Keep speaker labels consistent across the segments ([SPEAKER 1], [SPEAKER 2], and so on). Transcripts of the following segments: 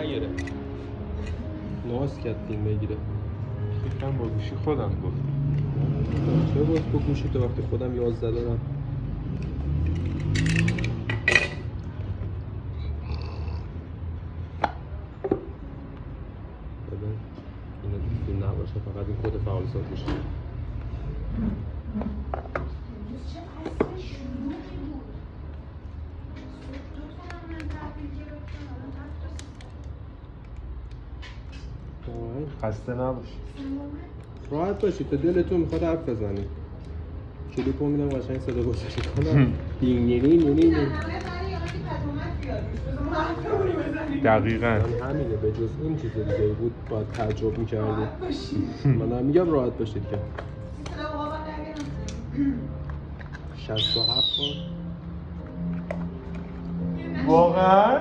[SPEAKER 1] نگیره ناز کرد فیلم بگیره
[SPEAKER 2] فکرم با گوشی خودم گفت
[SPEAKER 1] چرا باید با گوشی تو وقتی خودم 11 دارم ببین اینو تو فیلم نباشه فقط این کد فعال ساز بشه
[SPEAKER 2] خسته نباش
[SPEAKER 1] راحت باشید تا دلتون میخواد حرف بزنید کلیپو میدم قشنگ صدا گذاری کنم دینگیرین
[SPEAKER 2] دقیقاً
[SPEAKER 1] همینه به جز این چیز دیگه بود باید تعجب میکردی من میگم راحت باشید که 67
[SPEAKER 2] واقعاً؟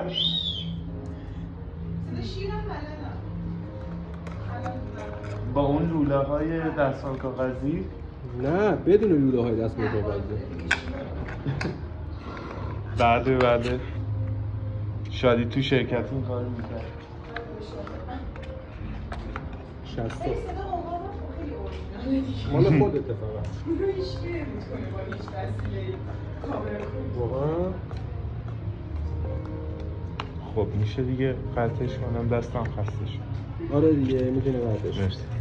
[SPEAKER 2] با اون لوله های دستمال کاغذی؟
[SPEAKER 1] نه بدون لوله های دستمال کاغذی
[SPEAKER 2] بله شادی تو شرکت این کار میکرد
[SPEAKER 1] 60 مال خودت فقط واقعا
[SPEAKER 2] خب میشه دیگه قطعش کنم دستم خسته شد
[SPEAKER 1] آره دیگه میتونه قطعش
[SPEAKER 2] مرسی